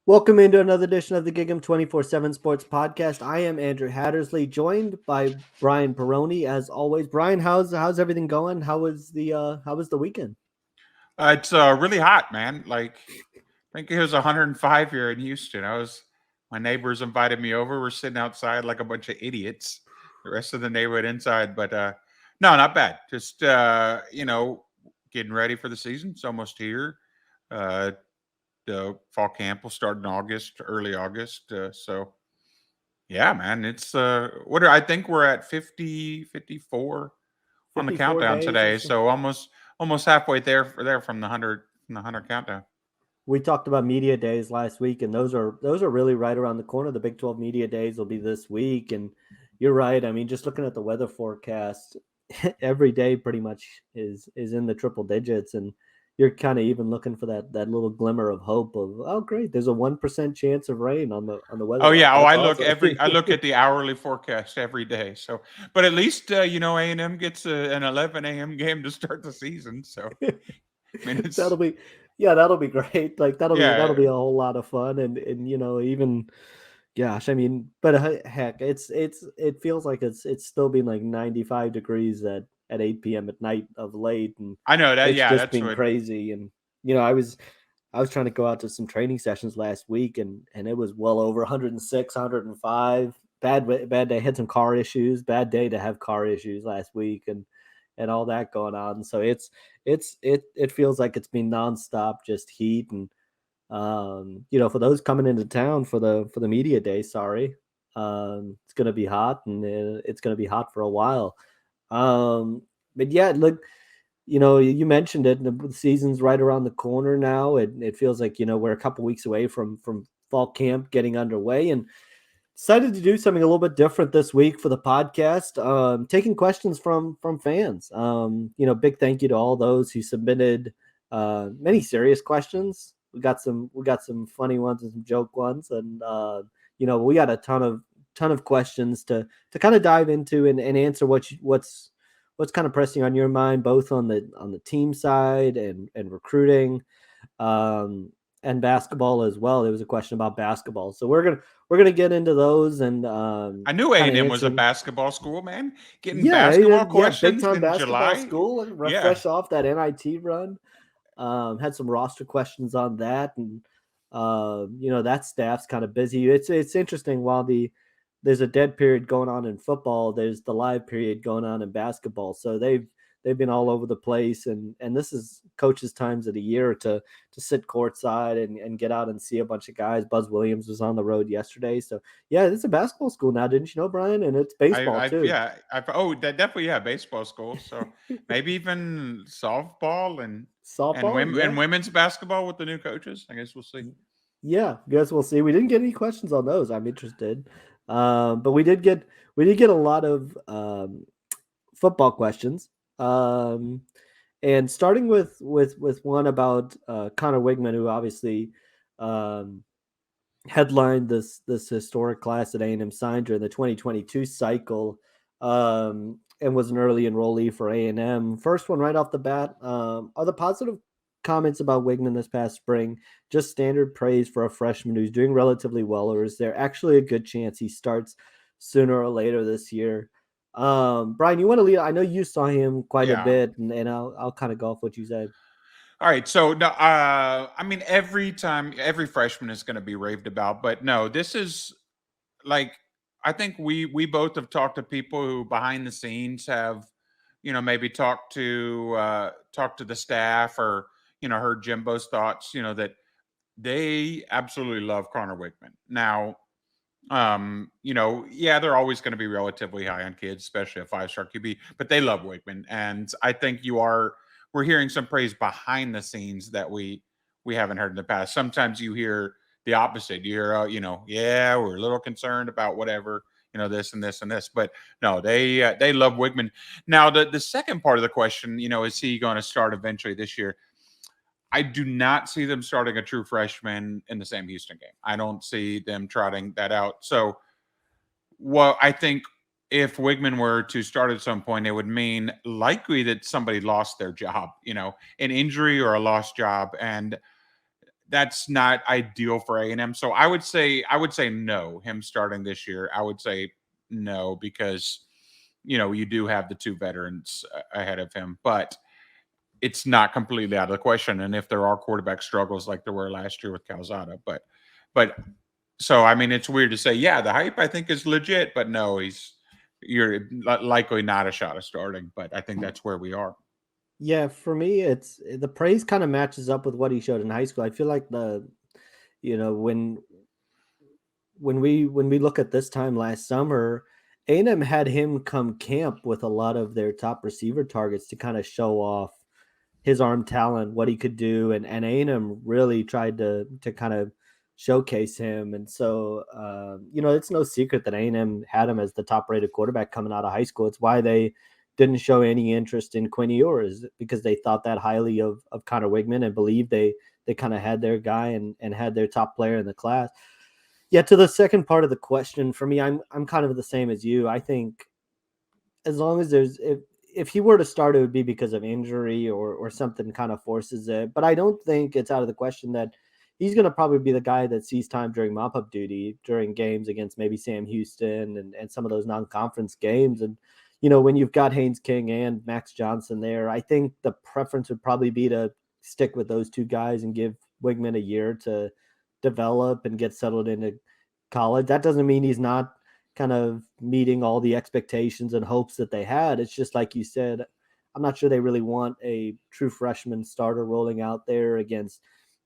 Welcome into another edition of the GigEm 24/7 Sports Podcast. I am Andrew Hattersley, joined by Brian Perroni as always. Brian, how's everything going? How was the weekend? It's really hot, man. I think it was 105 here in Houston. My neighbors invited me over. We're sitting outside like a bunch of idiots. The rest of the neighborhood inside, but no, not bad. Just getting ready for the season. It's almost here. Uh, the fall camp will start in August, early August. So yeah, man, it's I think we're at 50, 54 on the 54 countdown days or today. so. So almost halfway there from the 100 countdown. We talked about media days last week, and those are really right around the corner. The Big 12 media days will be this week, and you're right. I mean, just looking at the weather forecast, every day pretty much is in the triple digits, and you're kind of even looking for that little glimmer of hope of, oh great, there's a 1% chance of rain on the Oh weather app. yeah. That's I awesome. look at the hourly forecast every day. So, but at least A&M gets an 11 a.m. game to start the season. So, I mean, that'll it's be that'll be great. Like that'll yeah. be a whole lot of fun, and even gosh, I mean, but heck, it feels like it's still been like 95 degrees at 8 p.m. at night of late, and I know that. it's Yeah, just that's been what. crazy. And I was trying to go out to some training sessions last week, and it was well over 106, 105. Bad day. Had some car issues. Bad day to have car issues last week, and all that going on. So it feels like it's been nonstop, just heat. And for those coming into town for the media day, sorry, it's gonna be hot, and it's gonna be hot for a while. But yeah, look, you mentioned it. The season's right around the corner now. It feels like we're a couple weeks away from fall camp getting underway, and decided to do something a little bit different this week for the podcast. Taking questions from fans. Big thank you to all those who submitted many serious questions. We got some funny ones and some joke ones, and we got a ton of questions to kind of dive into and answer what's kind of pressing on your mind, both on the team side and recruiting, um, and basketball as well. There was a question about basketball, so we're gonna get into those and I knew kind of A&M was a answering. basketball school, man. Getting Yeah, basketball yeah, big questions time in basketball July. school. Yeah. Refresh off that NIT run. Had some roster questions on that, and that staff's kind of busy. It's interesting. While there's a dead period going on in football, there's the live period going on in basketball. So they've been all over the place, and this is coaches' times of the year to sit courtside and get out and see a bunch of guys. Buzz Williams was on the road yesterday, so yeah, it's a basketball school now, didn't you know, Brian? And it's baseball I too. yeah. That definitely, yeah, baseball schools. So maybe even softball Softball, yeah. and women's basketball with the new coaches. I guess we'll see. Yeah, guess we'll see. We didn't get any questions on those. I'm interested, but we did get a lot of football questions, um, and starting with one about Connor Weigman, who obviously um, headlined this historic class that A&M signed during the 2022 cycle, and was an early enrollee for A&M. First one right off the bat, are the positive comments about Weigman this past spring just standard praise for a freshman who's doing relatively well, or is there actually a good chance he starts sooner or later this year? Brian, you want to lead? I know you saw him quite a Yeah. bit, and I'll kind of go off what you said. All right. So, no, I mean, every freshman is going to be raved about, but no, this is like, I think we both have talked to people who behind the scenes have, maybe talked to the staff or, heard Jimbo's thoughts, that they absolutely love Connor Wickman. Now, yeah, they're always going to be relatively high on kids, especially a 5-star QB, but they love Wakeman. And I think we're hearing some praise behind the scenes that we haven't heard in the past. Sometimes you hear the opposite. You hear, yeah, we're a little concerned about whatever, this and this and this, but no, they love Wigman. Now, the second part of the question, is he going to start eventually this year? I do not see them starting a true freshman in the Sam Houston game. I don't see them trotting that out. So, well, I think if Wigman were to start at some point, it would mean likely that somebody lost their job, an injury or a lost job. And that's not ideal for A&M. So I would say no. Him starting this year, I would say no because you do have the two veterans ahead of him, but it's not completely out of the question. And if there are quarterback struggles like there were last year with Calzada, but so I mean, it's weird to say, yeah, the hype I think is legit, but no, you're likely not a shot of starting. But I think that's where we are. Yeah, for me, it's the praise kind of matches up with what he showed in high school. I feel like you know, when we look at this time last summer, A&M had him come camp with a lot of their top receiver targets to kind of show off his arm talent, what he could do, and A&M really tried to kind of showcase him. And so, it's no secret that A&M had him as the top rated quarterback coming out of high school. It's why they didn't show any interest in Quinn Ewers, because they thought that highly of Connor Weigman and believed they kind of had their guy and had their top player in the class. Yeah, to the second part of the question, for me, I'm kind of the same as you. I think as long as if he were to start, it would be because of injury or something kind of forces it. But I don't think it's out of the question that he's going to probably be the guy that sees time during mop up duty during games against maybe Sam Houston and some of those non-conference games. And when you've got Haynes King and Max Johnson there, I think the preference would probably be to stick with those two guys and give Wigman a year to develop and get settled into college. That doesn't mean he's not kind of meeting all the expectations and hopes that they had. It's just like you said, I'm not sure they really want a true freshman starter rolling out there against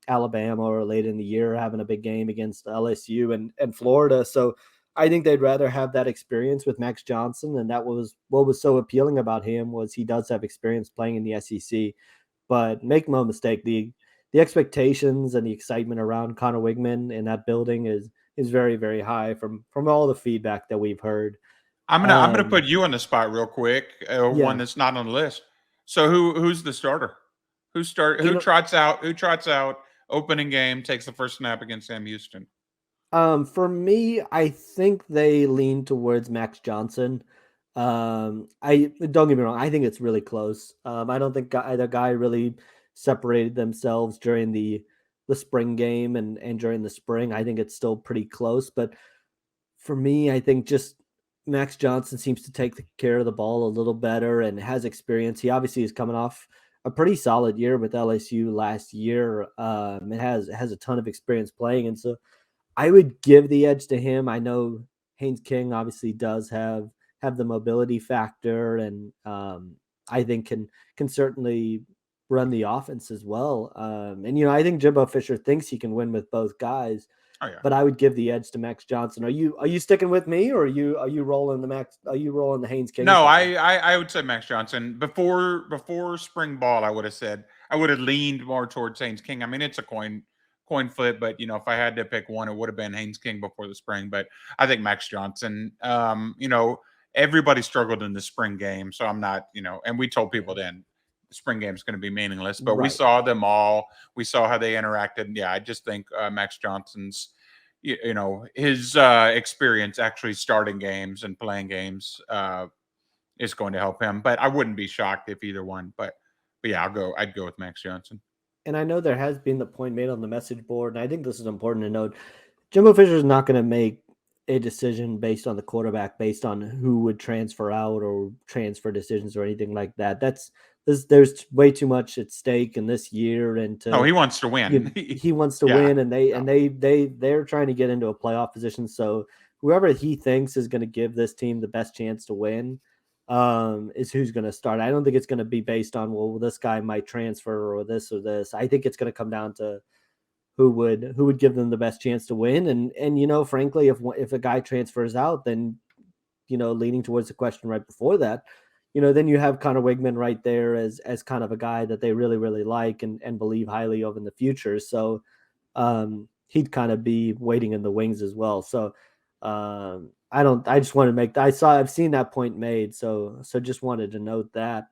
Alabama or late in the year having a big game against LSU and Florida. So I think they'd rather have that experience with Max Johnson, and that was what was so appealing about him was he does have experience playing in the SEC. But make no mistake, the expectations and the excitement around Connor Wigman in that building is very, very high from all the feedback that we've heard. I'm gonna put you on the spot real quick. One Yeah, that's not on the list. So who's the starter? you Who know, trots out? Who trots out? Opening game takes the first snap against Sam Houston. for me, I think they lean towards Max Johnson. I don't get me wrong, I think it's really close. I don't think either guy really separated themselves during the spring game and during the spring. I think it's still pretty close, but for me, I think just Max Johnson seems to take care of the ball a little better and has experience. He obviously is coming off a pretty solid year with LSU last year. It has a ton of experience playing, and so I would give the edge to him. I know Haynes King obviously does have the mobility factor, and I think can certainly run the offense as well. And I think Jimbo Fisher thinks he can win with both guys, Oh yeah. but I would give the edge to Max Johnson. Are you sticking with me, or are you rolling the Max? Are you rolling the Haynes King No, side? I would say Max Johnson. Before spring ball, I would have said I would have leaned more towards Haynes King. I mean, it's a coin flip, but if I had to pick one, it would have been Haynes King before the spring. But I think Max Johnson. Everybody struggled in the spring game, so I'm not. And we told people then the spring game is going to be meaningless, but we Right. saw them all. We saw how they interacted. Yeah, I just think Max Johnson's his experience actually starting games and playing games is going to help him. But I wouldn't be shocked if either one. But yeah, I'd go with Max Johnson. And I know there has been the point made on the message board, and I think this is important to note. Jimbo Fisher is not going to make a decision based on the quarterback, based on who would transfer out or transfer decisions or anything like that. There's way too much at stake in this year, and No, to he wants to win. he wants to Yeah. win, and Yeah. they're trying to get into a playoff position. So whoever he thinks is going to give this team the best chance to win is who's going to start. I don't think it's going to be based on, well, this guy might transfer or this or this. I think it's going to come down to who would give them the best chance to win. And frankly, if a guy transfers out, then leaning towards the question right before that, then you have Connor Wigman right there as kind of a guy that they really, really like and believe highly of in the future. So he'd kind of be waiting in the wings as well. So I just want to I've seen that point made. So just wanted to note that.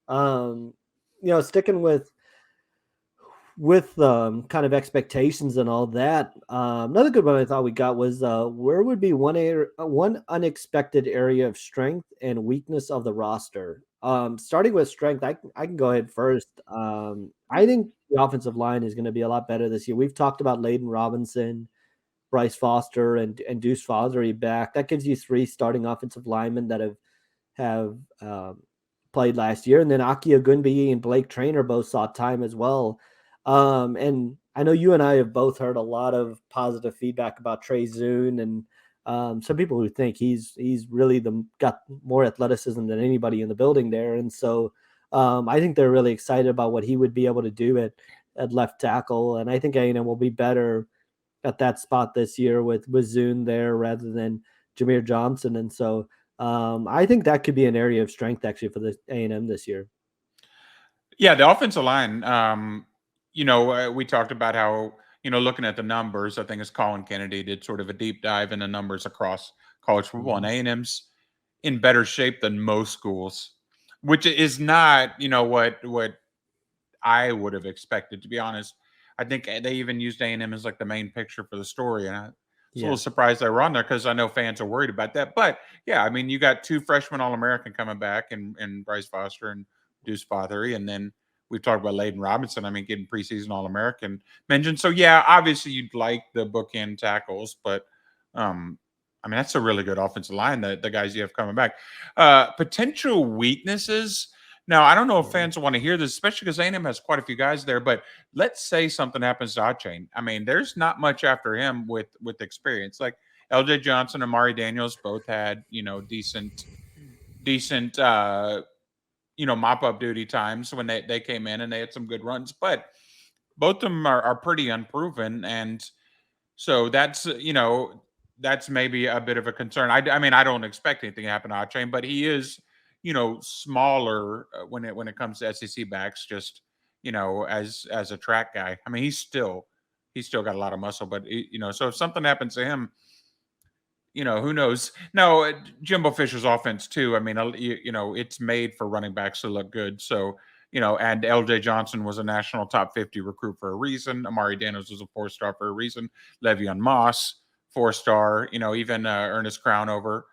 Um, sticking with kind of expectations and all that. Another good one I thought we got was where would be one unexpected area of strength and weakness of the roster. Starting with strength, I can go ahead first. I think the offensive line is going to be a lot better this year. We've talked about Layden Robinson, Bryce Foster, and Deuce Fothery back. That gives you three starting offensive linemen that have played last year, and then Aki Ogunbiyi and Blake Trainer both saw time as well. And I know you and I have both heard a lot of positive feedback about Trey Zune, and some people who think he's really got more athleticism than anybody in the building there. And so I think they're really excited about what he would be able to do at left tackle, and I think A&M will be better at that spot this year with Zune there rather than Jameer Johnson. And so I think that could be an area of strength actually for the A&M this year. Yeah, the offensive line. We talked about how looking at the numbers. I think as Colin Kennedy did sort of a deep dive into numbers across college football, and A&M's in better shape than most schools, which is not what I would have expected, to be honest. I think they even used A&M as like the main picture for the story, and I was a little surprised they were on there because I know fans are worried about that. But yeah, I mean, you got two freshman All-American coming back, and Bryce Foster and Deuce Fothery, and then we've talked about Layden Robinson. I mean, getting preseason All-American mentioned. So yeah, obviously you'd like the bookend tackles, but I mean that's a really good offensive line. The guys you have coming back, potential weaknesses. Now, I don't know if fans want to hear this, especially because A&M has quite a few guys there. But let's say something happens to Achane. I mean, there's not much after him with experience. Like L.J. Johnson and Mari Daniels both had decent mop up duty times when they came in, and they had some good runs. But both of them are pretty unproven, and so that's maybe a bit of a concern. I mean, I don't expect anything to happen to Achane, but he is smaller when it comes to SEC backs. Just as a track guy. I mean, he's still got a lot of muscle, but so if something happens to him, who knows? No, Jimbo Fisher's offense too. I mean, it's made for running backs to look good. So, and LJ Johnson was a national top 50 recruit for a reason. Amari Daniels was a 4-star for a reason. Le'Veon Moss, 4-star, even Ernest Crownover,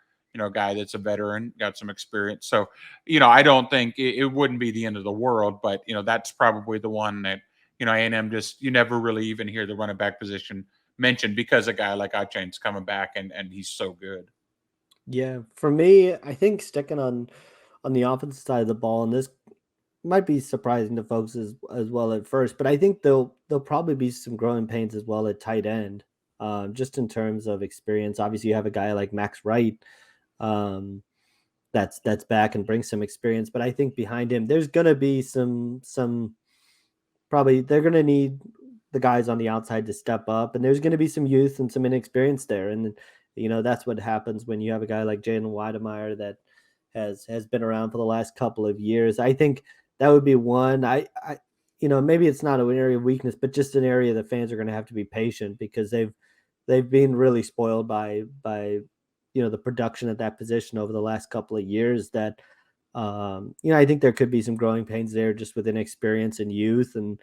guy that's a veteran, got some experience. So, I don't think it wouldn't be the end of the world, but, that's probably the one that, A&M just, you never really even hear the running back position mentioned because a guy like Achane's coming back and he's so good. Yeah, for me, I think sticking on the offensive side of the ball, and this might be surprising to folks as well at first, but I think there'll probably be some growing pains as well at tight end, just in terms of experience. Obviously, you have a guy like Max Wright, that's back and brings some experience, but I think behind him, there's gonna be some probably they're gonna need the guys on the outside to step up, and there's gonna be some youth and some inexperience there, and that's what happens when you have a guy like Jalen Weidemeyer that has been around for the last couple of years. I think that would be one. I maybe it's not an area of weakness, but just an area that fans are going to have to be patient because they've been really spoiled by the production at that position over the last couple of years. That I think there could be some growing pains there just with inexperience and youth and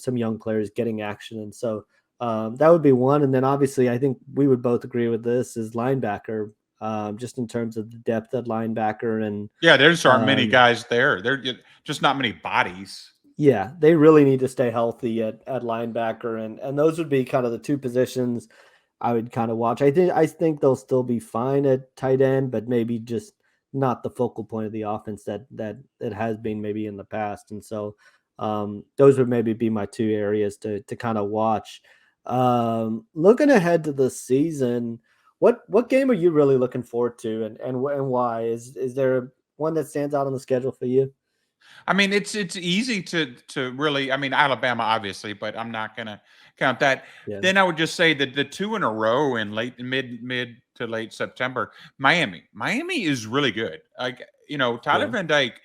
some young players getting action, and so that would be one. And then obviously, I think we would both agree with this is linebacker. Just in terms of the depth at linebacker. And yeah, there just aren't many guys there. There just not many bodies. Yeah, they really need to stay healthy at linebacker, and those would be kind of the two positions I would kind of watch. I think they'll still be fine at tight end, but maybe just not the focal point of the offense that it has been maybe in the past. And so those would maybe be my two areas to kind of watch. Looking ahead to the season, what game are you really looking forward to, and why? Is there one that stands out on the schedule for you? I mean, it's easy to really. I mean, Alabama obviously, but I'm not going to count that. Yeah. Then I would just say that the two in a row in mid to late September, Miami is really good. Like Tyler Van Dyke.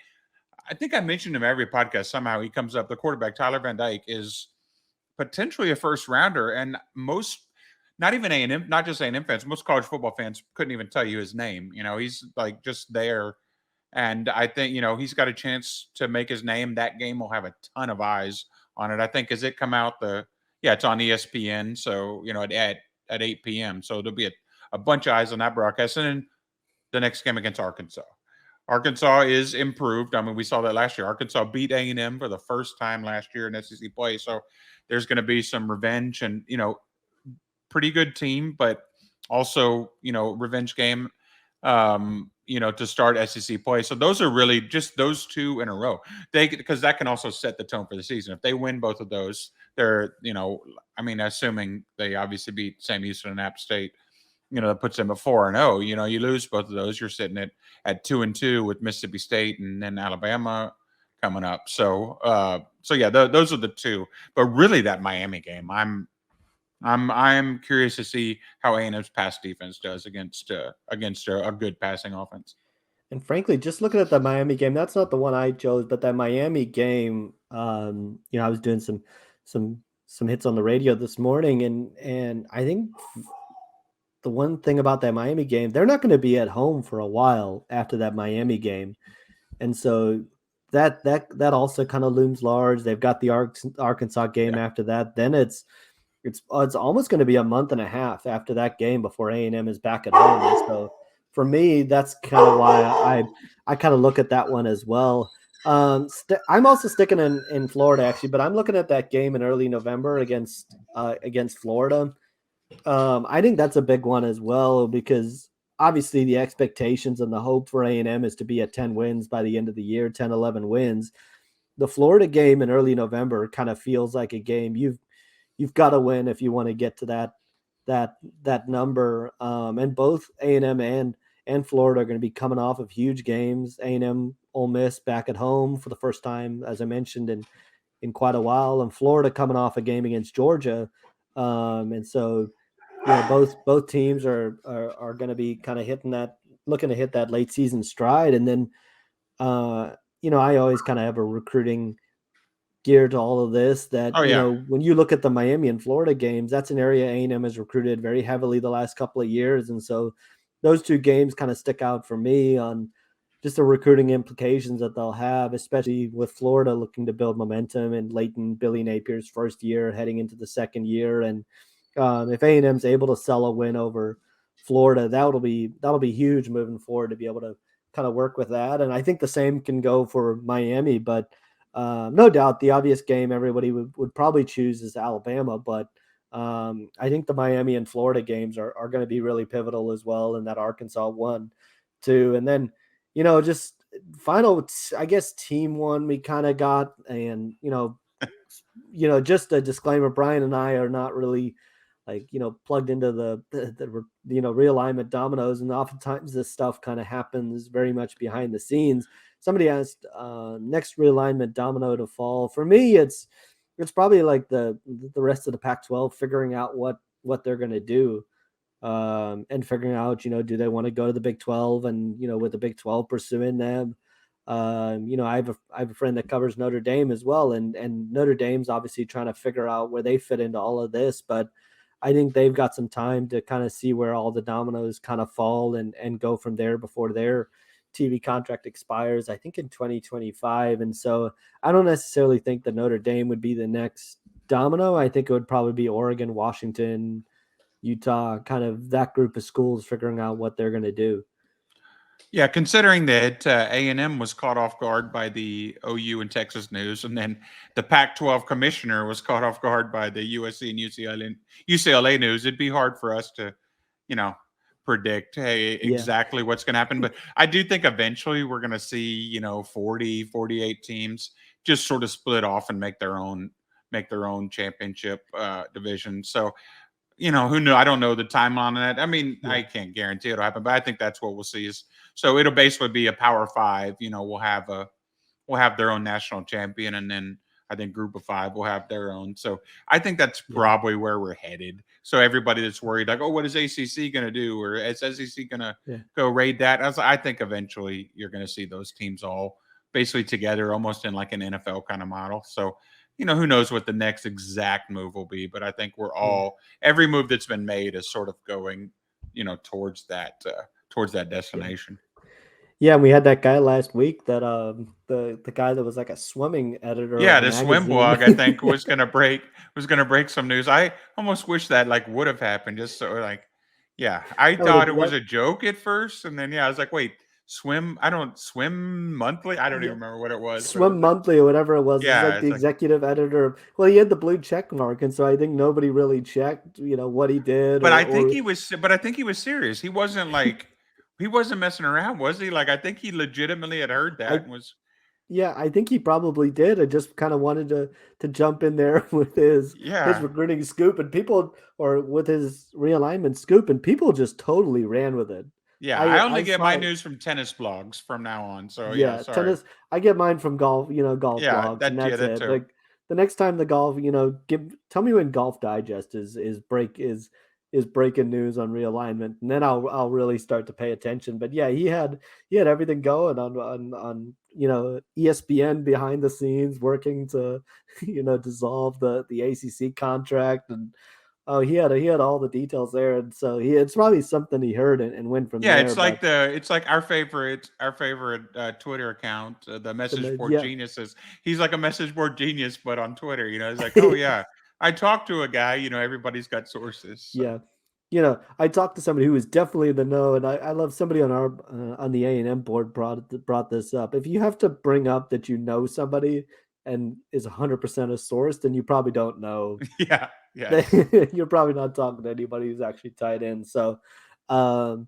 I think I mentioned him every podcast. Somehow he comes up. The quarterback Tyler Van Dyke is potentially a first rounder, and most. Not even A&M, not just A&M fans, most college football fans couldn't even tell you his name. He's like just there. And I think, he's got a chance to make his name. That game will have a ton of eyes on it. I think as it come out it's on ESPN. So, at 8 p.m. So there'll be a bunch of eyes on that broadcast. And then the next game against Arkansas. Arkansas is improved. I mean, we saw that last year. Arkansas beat A&M for the first time last year in SEC play. So there's going to be some revenge and, pretty good team, but also, revenge game, to start SEC play. So those are really just those two in a row. Because that can also set the tone for the season. If they win both of those, they're, assuming they obviously beat Sam Houston and App State, that puts them at 4-0. You lose both of those, you're sitting at 2-2 with Mississippi State and then Alabama coming up. So yeah, those are the two. But really, that Miami game, I'm curious to see how A&M's pass defense does against a good passing offense. And frankly, just looking at the Miami game, that's not the one I chose, but that Miami game, I was doing some hits on the radio this morning, and I think the one thing about that Miami game, they're not going to be at home for a while after that Miami game, and so that also kind of looms large. They've got the Arkansas game after that. Then it's almost going to be a month and a half after that game before A&M is back at home. And so for me, that's kind of why I kind of look at that one as well. I'm also sticking in Florida actually, but I'm looking at that game in early November against Florida. I think that's a big one as well, because obviously the expectations and the hope for A&M is to be at 10 wins by the end of the year, 10, 11 wins. The Florida game in early November kind of feels like a game you've got to win if you want to get to that number. And both A&M and Florida are going to be coming off of huge games. A&M Ole Miss back at home for the first time, as I mentioned, in quite a while, and Florida coming off a game against Georgia. And so, both teams are going to be kind of looking to hit that late season stride. And then, I always kind of have a recruiting gear to all of this that, when you look at the Miami and Florida games, that's an area A&M has recruited very heavily the last couple of years. And so those two games kind of stick out for me on just the recruiting implications that they'll have, especially with Florida looking to build momentum and Leighton Billy Napier's first year heading into the second year. And if A&M's able to sell a win over Florida, that'll be huge moving forward to be able to kind of work with that. And I think the same can go for Miami, but no doubt the obvious game everybody would probably choose is Alabama, but I think the Miami and Florida games are going to be really pivotal as well, and that Arkansas one too. And then, just final, I guess, team one we kind of got, and, just a disclaimer, Brian and I are not really plugged into the realignment dominoes, and oftentimes this stuff kind of happens very much behind the scenes. Somebody asked next realignment domino to fall. For me, it's probably like the rest of the Pac-12 figuring out what they're going to do, and figuring out, do they want to go to the Big 12, and, with the Big 12 pursuing them. I have a friend that covers Notre Dame as well, and Notre Dame's obviously trying to figure out where they fit into all of this, but I think they've got some time to kind of see where all the dominoes kind of fall and go from there before their TV contract expires, I think in 2025. And so I don't necessarily think that Notre Dame would be the next domino. I think it would probably be Oregon, Washington, Utah, kind of that group of schools figuring out what they're going to do. Yeah, considering that A&M was caught off guard by the OU and Texas news, and then the Pac-12 commissioner was caught off guard by the USC and UCLA news, it'd be hard for us to, predict exactly what's going to happen. But I do think eventually we're going to see 40, 48 teams just sort of split off and make their own championship division. So who knew? I don't know the timeline on that. I mean, I can't guarantee it'll happen, but I think that's what we'll see. So it'll basically be a Power Five. We'll have their own national champion, and then I think Group of Five will have their own. So I think that's probably where we're headed. So everybody that's worried, like, oh, what is ACC going to do, or is SEC going to go raid that? I think eventually you're going to see those teams all basically together, almost in like an NFL kind of model. So who knows what the next exact move will be, but I think every move that's been made is sort of going, towards that destination. Yeah, and we had that guy last week that the guy that was like a swimming editor. Yeah, the swim blog, I think, was gonna break some news. I almost wish that would have happened, just so I thought it was a joke at first, and then I was like, wait, swim monthly. I don't Yeah, even remember what it was, but it was Swim like, Monthly or whatever it was. It's yeah, like the it's like, executive editor. Well, he had the blue check mark, and so I think nobody really checked, what he did or but I think he was serious. He wasn't messing around, was he? Like, I think he legitimately had heard that I and was, yeah, I think he probably did. I just kind of wanted to jump in there with his yeah, recruiting scoop and people or with his realignment scoop and people just totally ran with it. yeah. I I only get my saw news from tennis blogs from now on. So yeah, Yeah, sorry. tennis. I get mine from golf, golf Yeah, blogs, and yeah, that's that it. too. Like the next time the golf, tell me when Golf Digest is breaking news on realignment, and then I'll really start to pay attention. But yeah, he had everything going on ESPN behind the scenes, working to dissolve the ACC contract, and oh he had all the details there, and so it's probably something he heard and went from Yeah, there. But it's like our favorite Twitter account, the message board yeah. geniuses. He's like a message board genius, but on Twitter. It's like, oh yeah, I talked to a guy. Everybody's got sources. So Yeah. I talked to somebody who was definitely in the know, and I love somebody on the A&M board brought this up. If you have to bring up that you know somebody and is 100% a source, then you probably don't know. yeah, yes, You're probably not talking to anybody who's actually tied in. So, um,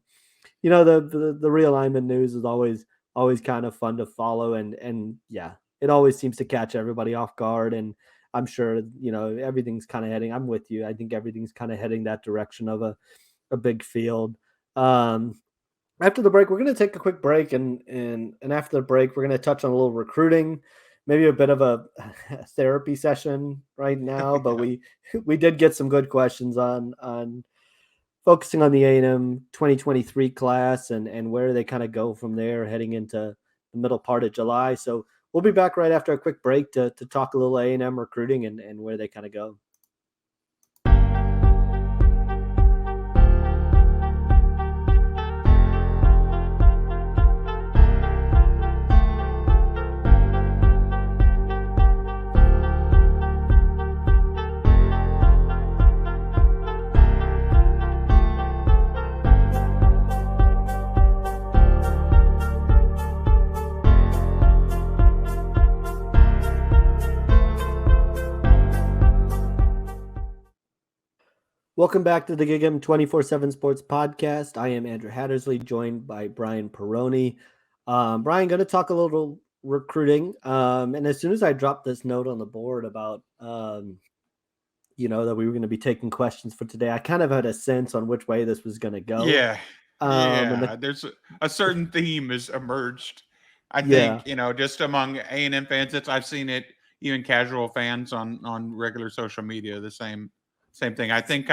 the realignment news is always kind of fun to follow, and yeah, it always seems to catch everybody off guard. And I'm sure everything's kind of heading. I'm with you. I think everything's kind of heading that direction of a big field. Um, After the break, we're going to take a quick break, and after the break, we're going to touch on a little recruiting, maybe a bit of a therapy session right now. But yeah. we did get some good questions on focusing on the A&M 2023 class and where they kind of go from there heading into the middle part of July. So we'll be back right after a quick break to talk a little A&M recruiting and where they kind of go. Welcome back to the GigEm 24/7 Sports Podcast. I am Andrew Hattersley, joined by Brian Perroni. Brian, going to talk a little recruiting. And as soon as I dropped this note on the board about, that we were going to be taking questions for today, I kind of had a sense on which way this was going to go. Yeah, And yeah. There's a certain theme has emerged. I think yeah, just among A&M fans. I've seen it even casual fans on regular social media. The same thing. I think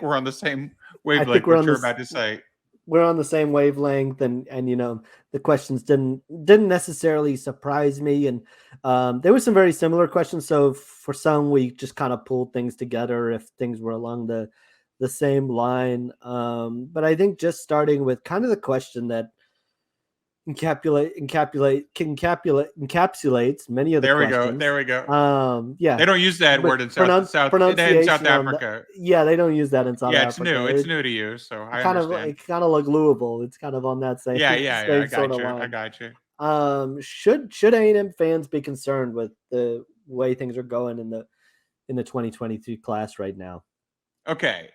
we're on the same I think wavelength. What you're about to say. we're on the same wavelength, and the questions didn't necessarily surprise me, and there were some very similar questions. So for some, we just kind of pulled things together if things were along the same line. But I think just starting with kind of the question that encapsulates many of the There we go. questions. There we go. Yeah, They don't use that but word in South pronunciation on Africa. yeah, they don't use that in South Yeah, it's Africa. new. It's new to you, so I Kind of understand. like Louisville. It's kind of on that same Yeah, yeah, yeah. I same sort got of you. I line. got you. Should A&M fans be concerned with the way things are going in the 2023 class right now? Okay.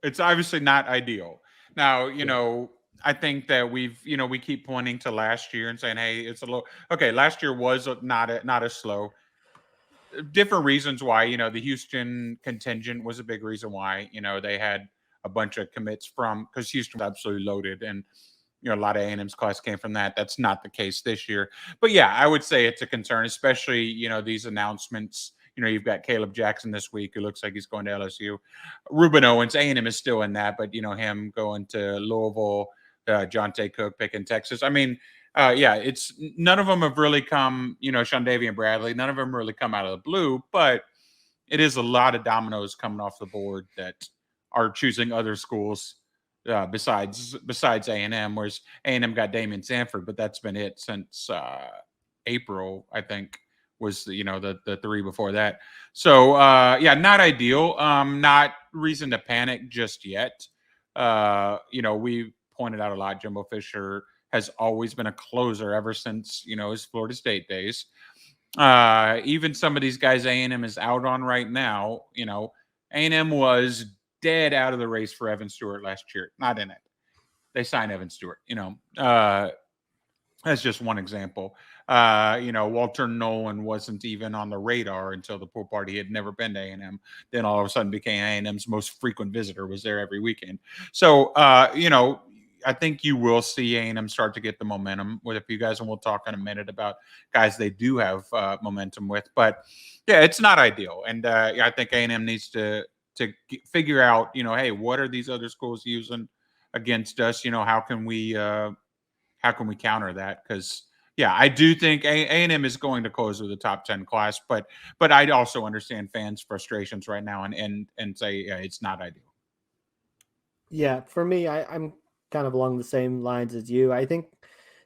It's obviously not ideal. Now, Yeah, I think that we keep pointing to last year and saying, "Hey, it's a little." Okay, last year was not as slow. Different reasons why, the Houston contingent was a big reason why, they had a bunch of commits from because Houston was absolutely loaded and a lot of A&M's class came from that. That's not the case this year. But yeah, I would say it's a concern, especially, these announcements. You've got Caleb Jackson this week who looks like he's going to LSU. Ruben Owens, A&M is still in that, but him going to Louisville, Jonte Cook picking Texas. I mean, yeah, it's none of them have really come, Sean Davy and Bradley, none of them really come out of the blue, but it is a lot of dominoes coming off the board that are choosing other schools besides A&M, whereas A&M got Damian Sanford, but that's been it since April, I think was the three before that. So yeah, not ideal. Not reason to panic just yet. We pointed out a lot. Jimbo Fisher has always been a closer ever since, his Florida State days. Even some of these guys A&M is out on right now, A&M was dead out of the race for Evan Stewart last year. Not in it. They signed Evan Stewart, that's just one example. Walter Nolan wasn't even on the radar until the pool party. He had never been to A&M. Then all of a sudden became A&M's most frequent visitor, was there every weekend. So, I think you will see A&M start to get the momentum with a few guys, and we'll talk in a minute about guys they do have momentum with. But yeah, it's not ideal, and I think A&M needs to figure out, hey, what are these other schools using against us? How can we counter that? Because yeah, I do think A&M is going to close with a top 10 class, but I also understand fans' frustrations right now and say yeah, it's not ideal. Yeah, for me, I'm kind of along the same lines as you. I think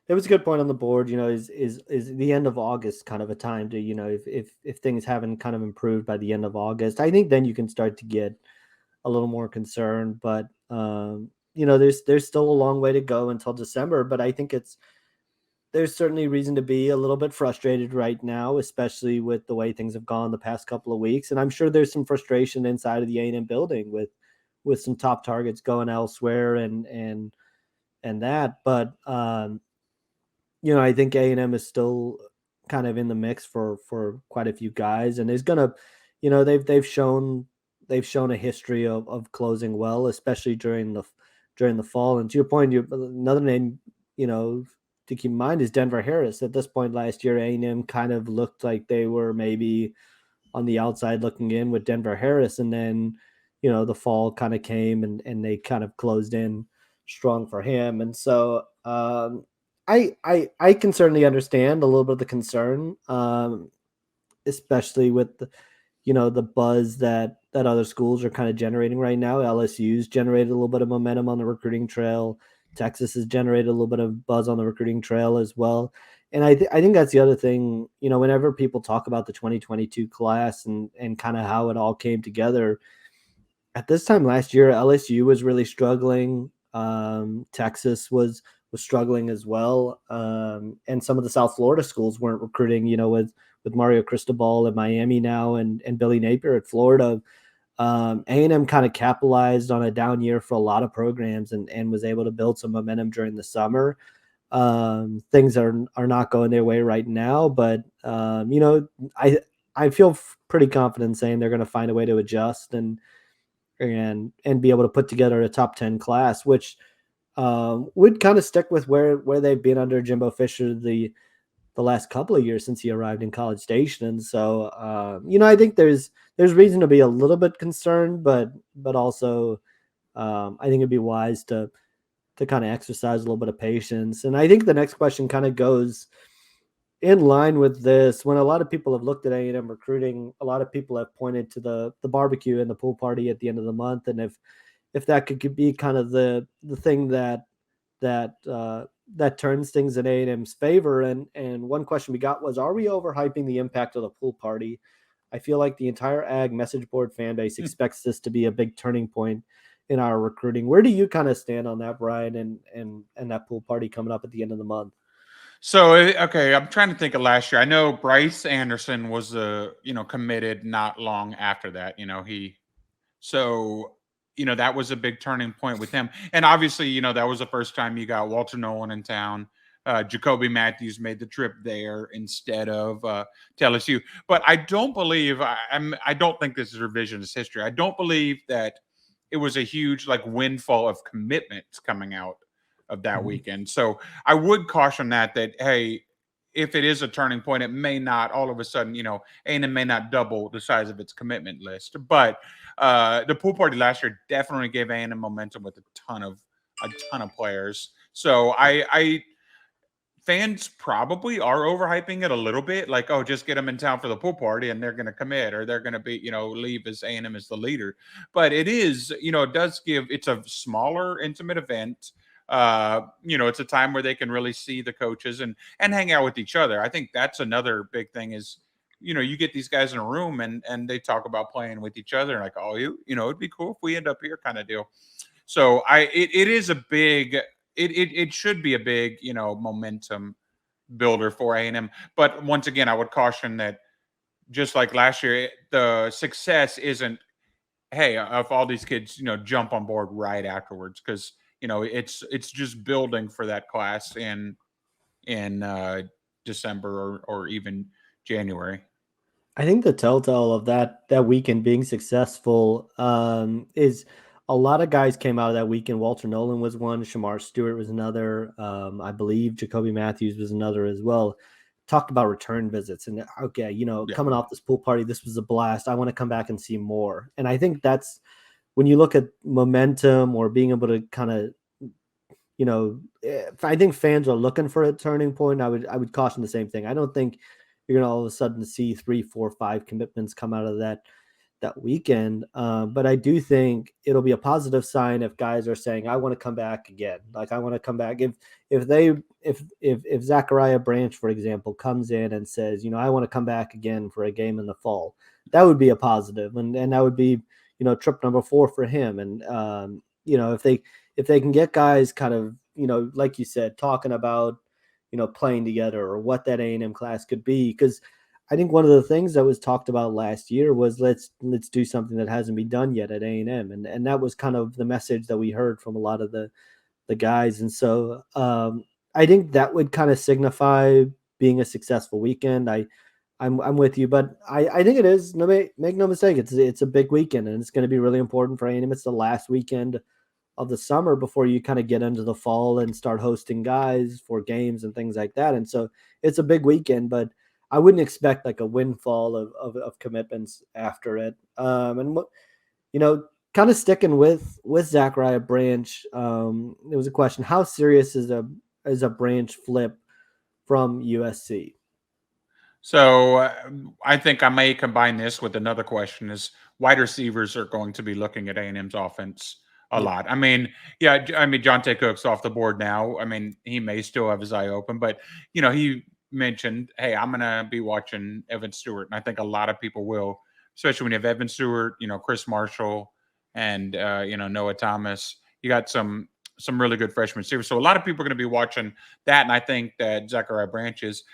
there was a good point on the board. Is the end of August kind of a time to, if things haven't kind of improved by the end of August, I think then you can start to get a little more concerned. But there's still a long way to go until December. But I think there's certainly reason to be a little bit frustrated right now, especially with the way things have gone the past couple of weeks. And I'm sure there's some frustration inside of the A&M building with some top targets going elsewhere and that. But I think A&M is still kind of in the mix for quite a few guys, and is gonna, they've shown a history of closing well, especially during the fall. And to your point, another name, to keep in mind is Denver Harris. At this point last year, A&M kind of looked like they were maybe on the outside looking in with Denver Harris, and then the fall kind of came and they kind of closed in strong for him. And so I can certainly understand a little bit of the concern, especially with the buzz that other schools are kind of generating right now. LSU's generated a little bit of momentum on the recruiting trail. Texas has generated a little bit of buzz on the recruiting trail as well. And I think that's the other thing, whenever people talk about the 2022 class and kind of how it all came together, at this time last year, LSU was really struggling. Texas was struggling as well. And some of the South Florida schools weren't recruiting, with Mario Cristobal at Miami now and Billy Napier at Florida. A&M kind of capitalized on a down year for a lot of programs and was able to build some momentum during the summer. Things are not going their way right now, but I feel pretty confident saying they're going to find a way to adjust and be able to put together a top 10 class, which would kind of stick with where they've been under Jimbo Fisher the last couple of years since he arrived in College Station. And so I think there's reason to be a little bit concerned, but also I think it'd be wise to kind of exercise a little bit of patience. And I think the next question kind of goes in line with this. When a lot of people have looked at A&M recruiting, a lot of people have pointed to the barbecue and the pool party at the end of the month, and if that could be kind of the thing that turns things in A&M's favor. And one question we got was, are we overhyping the impact of the pool party? I feel like the entire Ag message board fan base expects this to be a big turning point in our recruiting. Where do you kind of stand on that, Brian, and that pool party coming up at the end of the month? So okay, I'm trying to think of last year. I know Bryce Anderson was committed not long after that. So that was a big turning point with him. And obviously, that was the first time you got Walter Nolan in town. Jacoby Matthews made the trip there instead of to LSU. But I don't believe I don't think this is revisionist history. I don't believe that it was a huge windfall of commitments coming out of that weekend. So I would caution that hey, if it is a turning point, it may not all of a sudden, A&M may not double the size of its commitment list. But the pool party last year definitely gave A&M momentum with a ton of players. So I fans probably are overhyping it a little bit, like, oh, just get them in town for the pool party and they're going to commit, or they're going to be, leave as A&M as the leader. But it is, it does it's a smaller, intimate event. It's a time where they can really see the coaches and hang out with each other. I think that's another big thing is, you get these guys in a room and they talk about playing with each other, like, oh, it'd be cool if we end up here kind of deal. So it is a big it should be a big, momentum builder for A&M. But once again, I would caution that just like last year, the success isn't, hey, if all these kids, jump on board right afterwards, because it's just building for that class in December or even January. I think the telltale of that weekend being successful is a lot of guys came out of that weekend. Walter Nolan was one, Shamar Stewart was another, I believe Jacoby Matthews was another as well. Talked about return visits and okay, Yeah. coming off this pool party, this was a blast. I want to come back and see more. And I think that's when you look at momentum or being able to kind of I think fans are looking for a turning point. I would caution the same thing. I don't think you're going to all of a sudden see 3, 4, 5 commitments come out of that weekend. But I do think it'll be a positive sign if guys are saying, "I want to come back again." Like I want to come back. If Zachariah Branch, for example, comes in and says, "I want to come back again for a game in the fall," that would be a positive, and that would be trip number 4 for him. And if they can get guys kind of, like you said, talking about, playing together or what that A&M class could be. Because I think one of the things that was talked about last year was let's do something that hasn't been done yet at A&M. And that was kind of the message that we heard from a lot of the guys. And so I think that would kind of signify being a successful weekend. I'm with you, but I think it is. Make no mistake, it's a big weekend, and it's going to be really important for A&M. It's the last weekend of the summer before you kind of get into the fall and start hosting guys for games and things like that. And so it's a big weekend, but I wouldn't expect like a windfall of commitments after it. And kind of sticking with Zachariah Branch, there was a question: how serious is a Branch flip from USC? So I think I may combine this with another question: is wide receivers are going to be looking at A&M's offense a Yeah. lot. I mean, yeah, I mean, Jonte Cook's off the board now. I mean, he may still have his eye open, but he mentioned, hey, I'm gonna be watching Evan Stewart, and I think a lot of people will, especially when you have Evan Stewart, Chris Marshall, and Noah Thomas. You got some really good freshman receivers, so a lot of people are going to be watching that, and I think that Zachariah Branch is.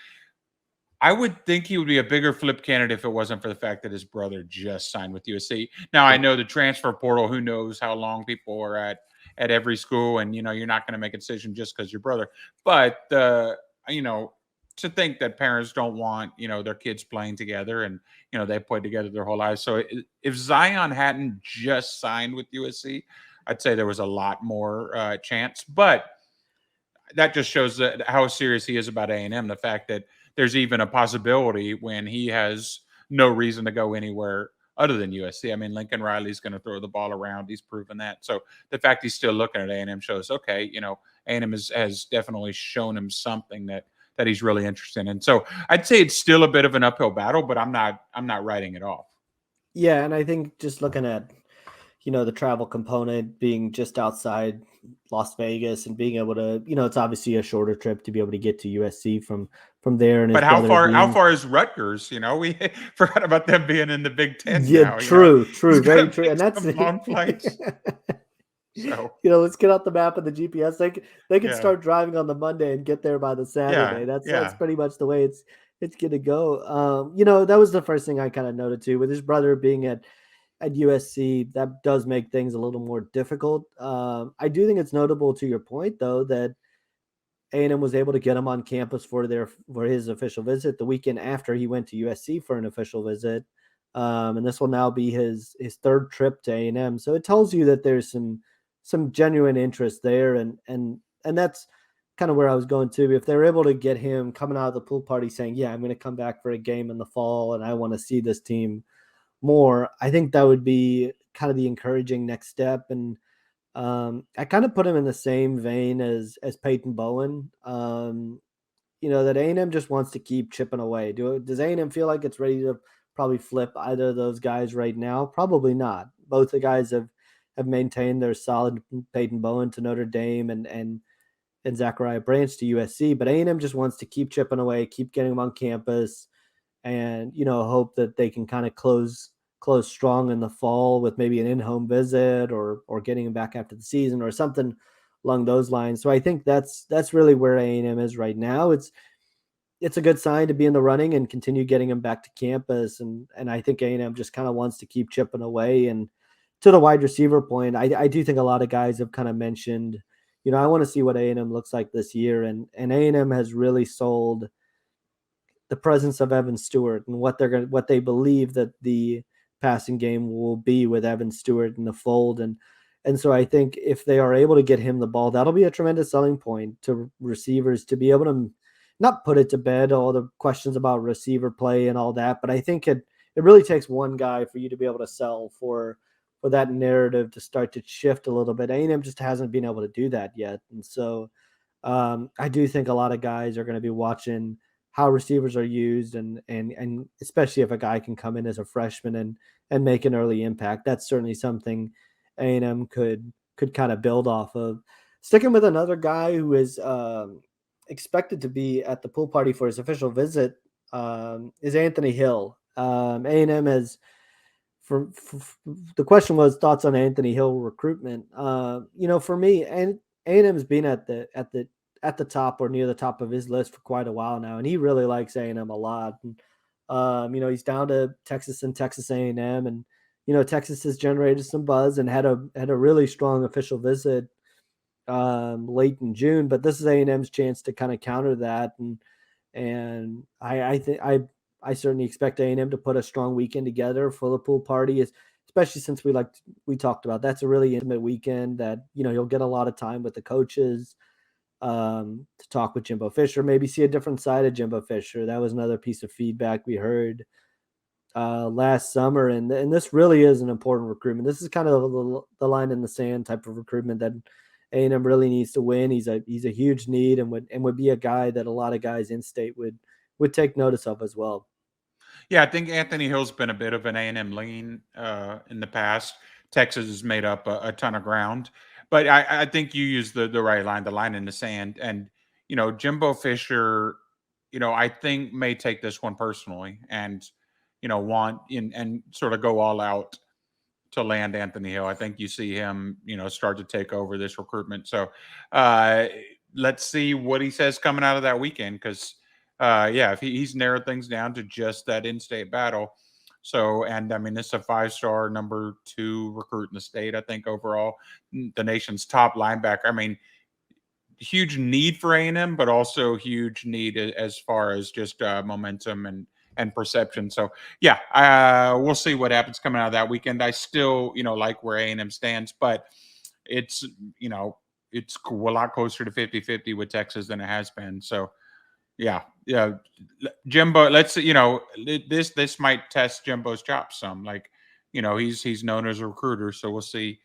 I would think he would be a bigger flip candidate if it wasn't for the fact that his brother just signed with USC. Now I Yeah. know the transfer portal. Who knows how long people are at every school, and you're not going to make a decision just because your brother. But you know, to think that parents don't want their kids playing together, and they played together their whole lives. So if Zion hadn't just signed with USC, I'd say there was a lot more chance. But that just shows that how serious he is about A&M. The fact that there's even a possibility when he has no reason to go anywhere other than USC. I mean, Lincoln Riley's going to throw the ball around. He's proven that. So the fact he's still looking at A&M shows, okay, A&M has definitely shown him something that he's really interested in. And so I'd say it's still a bit of an uphill battle, but I'm not writing it off. Yeah, and I think just looking at the travel component being just outside Las Vegas and being able to, it's obviously a shorter trip to be able to get to USC from there, and his But how brother far how being. far is Rutgers? We forgot about them being in the Big Ten Yeah, now. true, He's got very to true, make and that's some long flights. So let's get out the map of the GPS. They can yeah, start driving on the Monday and get there by the yeah, Saturday. That's yeah. pretty much the way it's gonna go. That was the first thing I kind of noted too, with his brother being at USC. That does make things a little more difficult. I do think it's notable, to your point, though, that A&M was able to get him on campus for his official visit the weekend after he went to USC for an official visit. And this will now be his third trip to A&M. So it tells you that there's some genuine interest there, and that's kind of where I was going to. If they're able to get him coming out of the pool party saying, "Yeah, I'm going to come back for a game in the fall, and I want to see this team more," I think that would be kind of the encouraging next step. And I kind of put him in the same vein as Peyton Bowen. That A&M just wants to keep chipping away. Does A&M feel like it's ready to probably flip either of those guys right now? Probably not. Both the guys have maintained their solid. Peyton Bowen to Notre Dame and Zachariah Branch to USC, but A&M just wants to keep chipping away, keep getting them on campus, and hope that they can kind of close strong in the fall with maybe an in-home visit or getting him back after the season or something along those lines. So I think that's really where A&M is right now. It's a good sign to be in the running and continue getting him back to campus. And I think A&M just kind of wants to keep chipping away. And to the wide receiver point, I do think a lot of guys have kind of mentioned, I want to see what A&M looks like this year. And A&M has really sold the presence of Evan Stewart and what they believe that the passing game will be with Evan Stewart in the fold. And so I think if they are able to get him the ball, that'll be a tremendous selling point to receivers to be able to not put it to bed, all the questions about receiver play and all that. But I think it really takes one guy for you to be able to sell for that narrative to start to shift a little bit. A&M just hasn't been able to do that yet. And so I do think a lot of guys are going to be watching how receivers are used, and especially if a guy can come in as a freshman and make an early impact. That's certainly something A&M could kind of build off of. Sticking with another guy who is expected to be at the pool party for his official visit is Anthony Hill. A&M has. For the question was thoughts on Anthony Hill recruitment. For me, and A&M has been at the top or near the top of his list for quite a while now, and he really likes A&M a lot. And, he's down to Texas and Texas A&M, and Texas has generated some buzz and had a really strong official visit late in June. But this is A&M's chance to kind of counter that, and I think I certainly expect A&M to put a strong weekend together for the pool party, especially since we talked about that's a really intimate weekend that you'll get a lot of time with the coaches to talk with Jimbo Fisher, maybe see a different side of Jimbo Fisher. That was another piece of feedback we heard last summer, and this really is an important recruitment. This is kind of the line in the sand type of recruitment that A&M really needs to win. He's a huge need and would be a guy that a lot of guys in state would take notice of as well. Yeah, I think Anthony Hill's been a bit of an A&M lean in the past. Texas has made up a ton of ground, but I think you use the right line, the line in the sand, and Jimbo Fisher, I think may take this one personally and want and sort of go all out to land Anthony Hill. I think you see him, start to take over this recruitment. So let's see what he says coming out of that weekend, because yeah, if he's narrowed things down to just that in-state battle. So, and I mean, this is a 5-star number 2 recruit in the state, I think, overall, the nation's top linebacker. I mean, huge need for A&M, but also huge need as far as just momentum and perception. So yeah, we'll see what happens coming out of that weekend. I still, like where A&M stands, but it's, it's a lot closer to 50-50 with Texas than it has been. So yeah. Jimbo, this might test Jimbo's chops some. Like, he's known as a recruiter, so we'll see.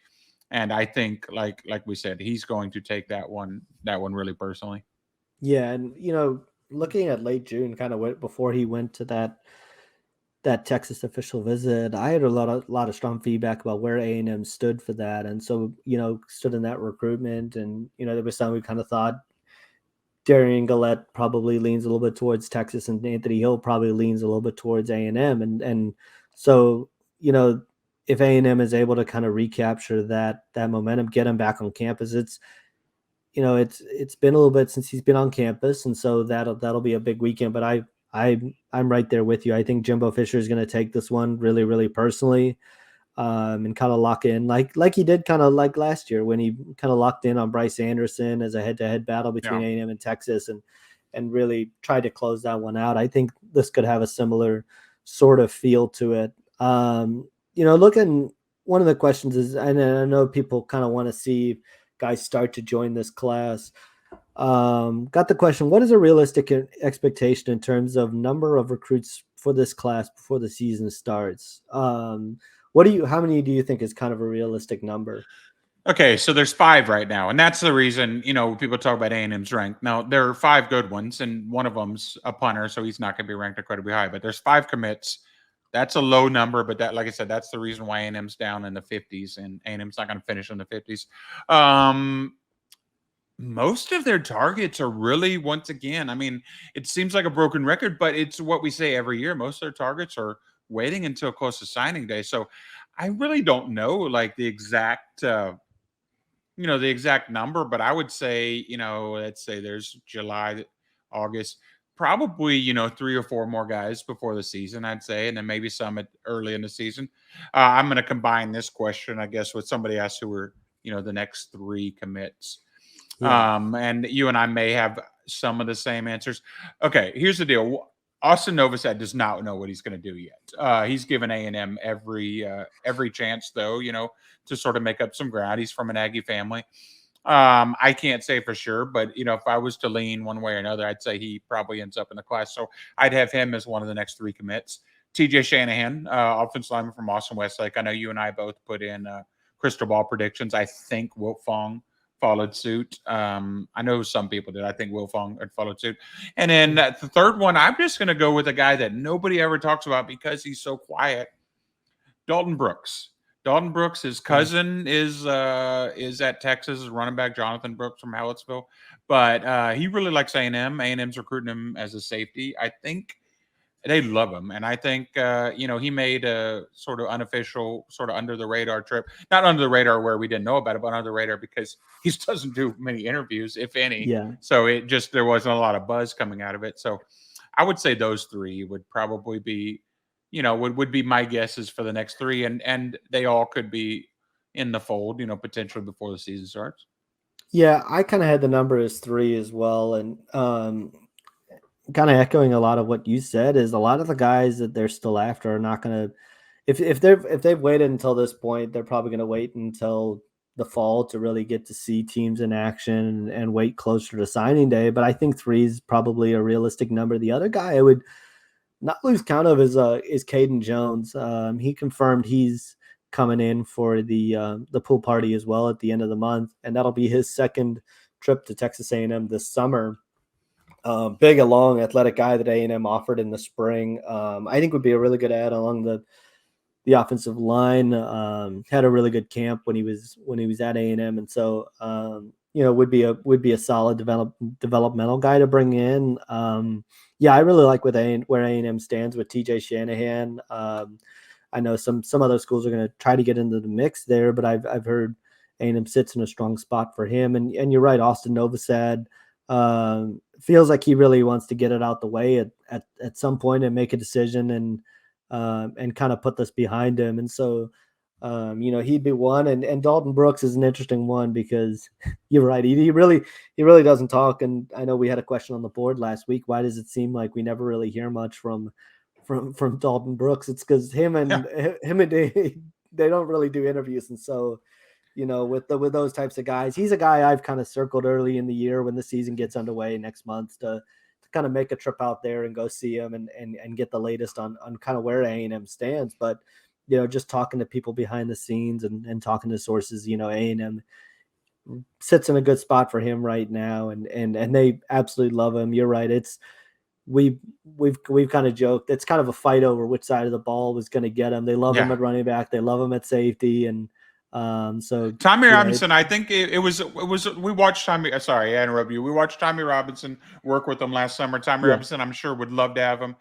And I think, like we said, he's going to take that one really personally. Yeah, and looking at late June, kind of before he went to that Texas official visit, I had a lot of strong feedback about where A&M stood for that, and so stood in that recruitment, and there was some we kind of thought Darian Gillette probably leans a little bit towards Texas, and Anthony Hill probably leans a little bit towards A&M, and so if A&M is able to kind of recapture that momentum, get him back on campus, it's been a little bit since he's been on campus, and so that'll be a big weekend. But I'm right there with you. I think Jimbo Fisher is going to take this one really, really personally, and kind of lock in like he did kind of like last year when he kind of locked in on Bryce Anderson as a head-to-head battle between Yeah. A&M and Texas, and really tried to close that one out. I think this could have a similar sort of feel to it. Looking, one of the questions is, and I know people kind of want to see guys start to join this class. Got the question, what is a realistic expectation in terms of number of recruits for this class before the season starts? How many do you think is kind of a realistic number? Okay, so there's 5 right now, and that's the reason people talk about A&M's ranked. Now there are 5 good ones, and one of them's a punter, so he's not going to be ranked incredibly high. But there's 5 commits. That's a low number, but that, like I said, that's the reason why A&M's down in the 50s, and A&M's not going to finish in the 50s. Most of their targets are really, once again, I mean, it seems like a broken record, but it's what we say every year. Most of their targets are waiting until close to signing day. So I really don't know, like, the exact the exact number, but I would say, let's say there's July, August, probably, 3 or 4 more guys before the season, I'd say, and then maybe some early in the season. I'm going to combine this question, I guess, with somebody else who were, the next 3 commits. Yeah. And you and I may have some of the same answers. Okay, here's the deal. Austin Novosad does not know what he's going to do yet. He's given A&M every chance, though, to sort of make up some ground. He's from an Aggie family. I can't say for sure, but if I was to lean one way or another, I'd say he probably ends up in the class. So I'd have him as one of the next 3 commits. TJ Shanahan, offensive lineman from Austin Westlake. I know you and I both put in crystal ball predictions. I think Wilt Fong followed suit. I know some people did. I think Will Fong had followed suit. And then the third one, I'm just going to go with a guy that nobody ever talks about because he's so quiet. Dalton Brooks. Dalton Brooks, his cousin is at Texas, running back Jonathan Brooks from Hallettsville, but he really likes A&M. A&M's recruiting him as a safety. I think they love him, and I think he made a sort of unofficial, sort of under the radar trip. Not under the radar where we didn't know about it, but under the radar because he doesn't do many interviews, if any. Yeah. So there wasn't a lot of buzz coming out of it. So I would say those 3 would probably be, would be my guesses for the next 3, and they all could be in the fold, potentially before the season starts. Yeah, I kind of had the number as 3 as well, and kind of echoing a lot of what you said is a lot of the guys that they're still after are not going to, if they've waited until this point, they're probably going to wait until the fall to really get to see teams in action and wait closer to signing day. But I think 3 is probably a realistic number. The other guy I would not lose count of is Caden Jones. He confirmed he's coming in for the pool party as well at the end of the month, and that'll be his second trip to Texas A&M this summer. Big, a long, athletic guy that A&M offered in the spring. I think would be a really good add along the offensive line. Had a really good camp when he was at A&M, and so would be a solid developmental guy to bring in. I really like where A&M stands with TJ Shanahan. I know some other schools are going to try to get into the mix there, but I've heard A&M sits in a strong spot for him. And you're right, Austin Novosad feels like he really wants to get it out the way at some point and make a decision and kind of put this behind him. And so, he'd be one. And Dalton Brooks is an interesting one because you're right. He really doesn't talk. And I know we had a question on the board last week. Why does it seem like we never really hear much from Dalton Brooks? It's because him and they don't really do interviews. And so, with those types of guys, he's a guy I've kind of circled early in the year when the season gets underway next month to kind of make a trip out there and go see him and get the latest on kind of where A&M stands. But, just talking to people behind the scenes and talking to sources, A&M sits in a good spot for him right now. And they absolutely love him. You're right. We've kind of joked. It's kind of a fight over which side of the ball was going to get him. They love him at running back. They love him at safety. And, so Tommy Robinson, I think it was we watched Tommy. Sorry, I interrupt you. We watched Tommy Robinson work with him last summer. Tommy Robinson, I'm sure, would love to have him.